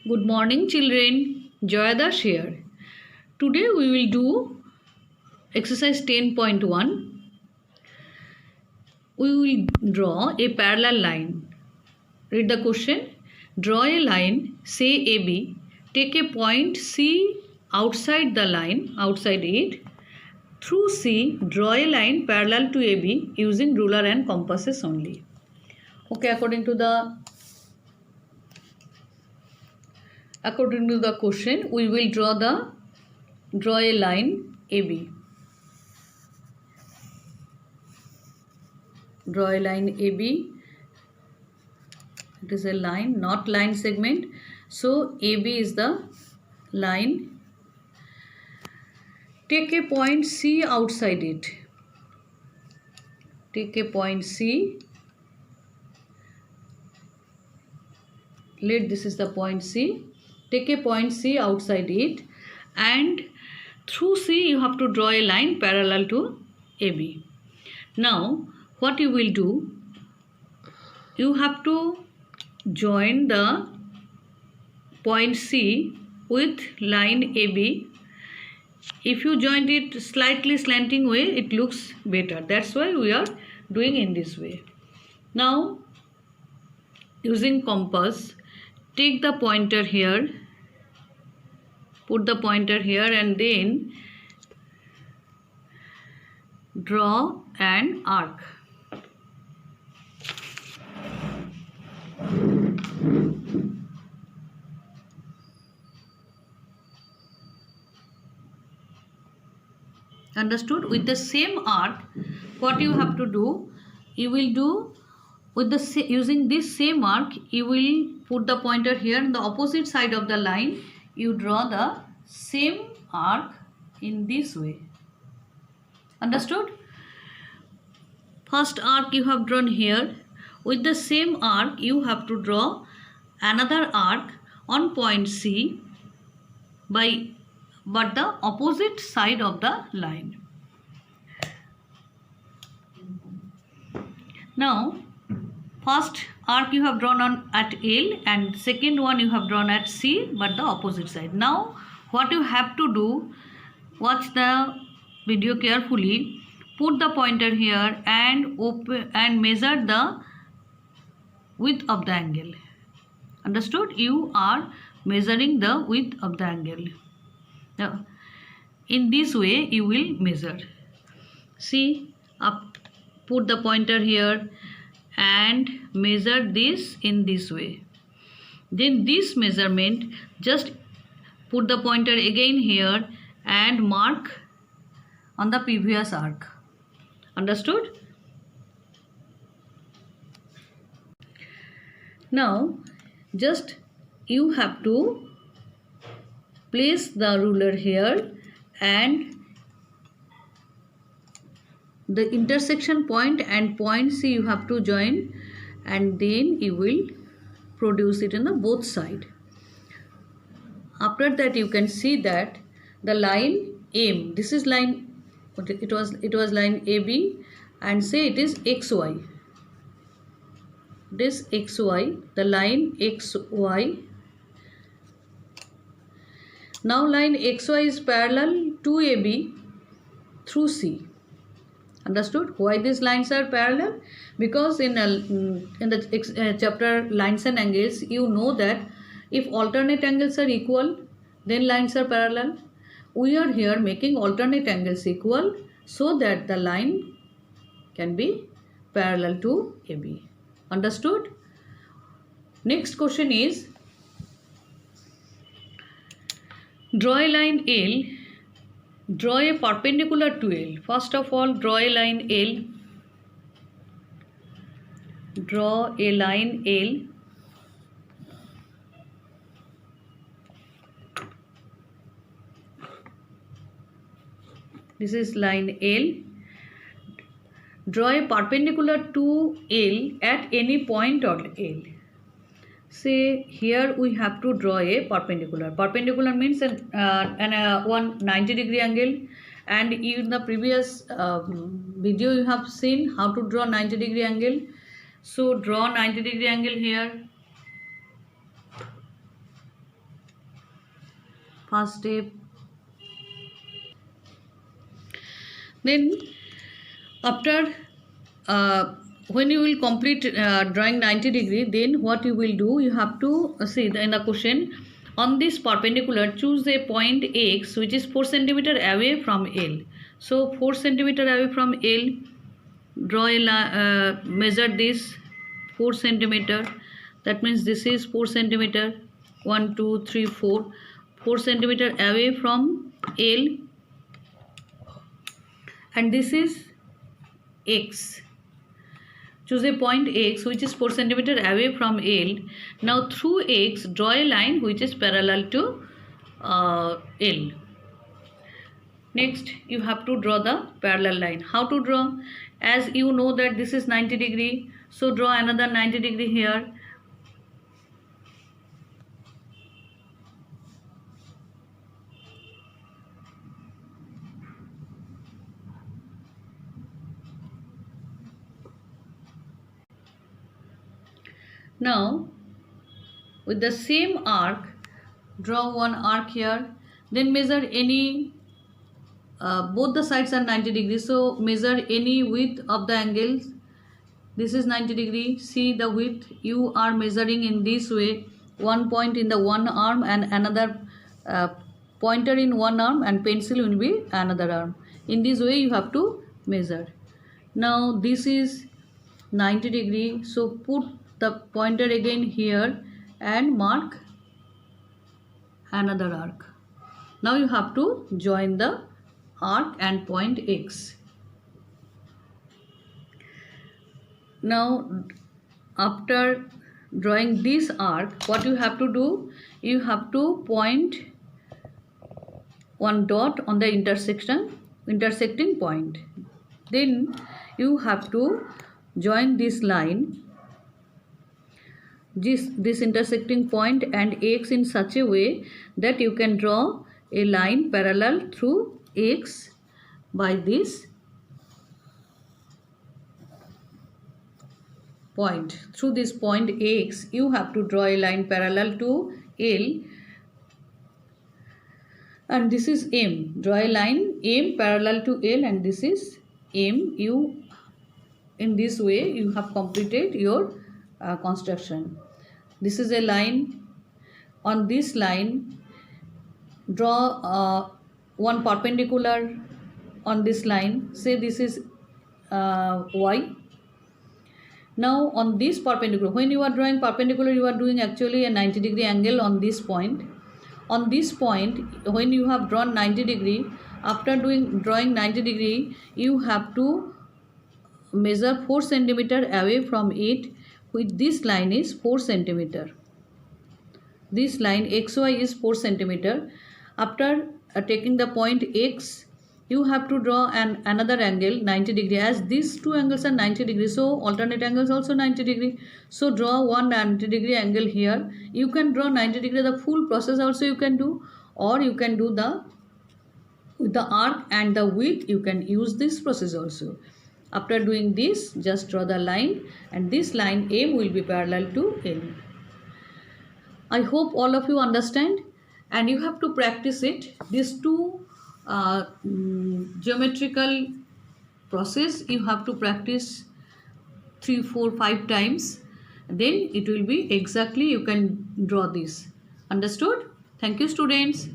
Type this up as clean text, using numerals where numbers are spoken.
Good morning children, Joyadas here. Today we will do exercise 10.1. We will draw a parallel line. Read the question. Draw a line, say AB, take a point C outside the line, outside it. Through C, draw a line parallel to AB using ruler and compasses only. Okay, according to the question, we will draw a line AB. Draw a line AB. It is a line, not line segment. So AB is the line. Take a point C outside it. Take a point C. Let this is the point C. Take a point C outside it, and through C you have to draw a line parallel to AB. Now what you will do, you have to join the point C with line AB. If you join it slightly slanting way, it looks better. That's why we are doing in this way. Now using compass, take the pointer here, put the pointer here, and then draw an arc. Understood? With the same arc, what you have to do, you will do with the using this same arc, you will put the pointer here on the opposite side of the line. You draw the same arc in this way. Understood? First arc you have drawn here. With the same arc, you have to draw another arc on point C but the opposite side of the line. Now first arc you have drawn on at L, and second one you have drawn at C but the opposite side. Now what you have to do, watch the video carefully, put the pointer here and open and measure the width of the angle. Understood? You are measuring the width of the angle. Now in this way you will measure. See, put the pointer here and measure this in this way. Then this measurement, just put the pointer again here and mark on the previous arc. Understood? Now just you have to place the ruler here and the intersection point and point C you have to join, and then you will produce it on the both side. After that you can see that the line M, this is line, it was line AB, and say it is XY. This XY, the line XY. Now line XY is parallel to AB through C. Understood? Why these lines are parallel? Because in the chapter lines and angles, you know that if alternate angles are equal, then lines are parallel. We are here making alternate angles equal so that the line can be parallel to AB. Understood? Next question is, draw a line L. Draw a perpendicular to L. First of all, draw a line L. Draw a line L. This is line L. Draw a perpendicular to L at any point on L. Say here we have to draw a perpendicular. Perpendicular means one 90-degree angle, and in the previous video you have seen how to draw 90-degree angle. So draw 90-degree angle here. first step. Then after when you will complete drawing 90 degree, then what you will do, you have to see in the question, on this perpendicular choose a point X which is 4 centimeter away from L. So 4 centimeter away from L, draw a measure this 4 centimeter, that means this is 4 centimeter, 1 2 3 4, 4 centimeter away from L, and this is X. Choose a point X which is 4 centimeter away from L. Now through X draw a line which is parallel to L. Next you have to draw the parallel line. How to draw? As you know that this is 90 degree, so draw another 90 degree here. Now with the same arc draw one arc here, then measure any both the sides are 90 degrees, so measure any width of the angles. This is 90 degree, see the width you are measuring in this way, one point in the one arm and another pointer in one arm and pencil will be another arm. In this way you have to measure. Now this is 90 degree, so put the pointer again here and mark another arc. Now you have to join the arc and point X. Now after drawing this arc, what you have to do, you have to point one dot on the intersecting point. Then you have to join this line, this intersecting point and X in such a way that you can draw a line parallel through X by this point. Through this point X you have to draw a line parallel to L, and this is M. Draw a line M parallel to L and this is M. You in this way you have completed your construction. This is a line. On this line draw one perpendicular on this line, say this is Y. Now on this perpendicular, when you are drawing perpendicular, you are doing actually a 90 degree angle on this point. On this point, when you have drawn 90 degree, after drawing 90 degree, you have to measure 4 centimeter away from it, with this line is 4 centimeter. This line XY is 4 centimeter. After taking the point X, you have to draw another angle 90 degree. As these two angles are 90 degree, so alternate angles also 90 degree. So draw one 90 degree angle here. You can draw 90 degree, the full process also you can do, or you can do with the arc and the width, you can use this process also. After doing this, just draw the line, and this line M will be parallel to L. I hope all of you understand, and you have to practice it. These two geometrical process you have to practice 3, 4, 5 times. Then it will be exactly you can draw this. Understood? Thank you, students.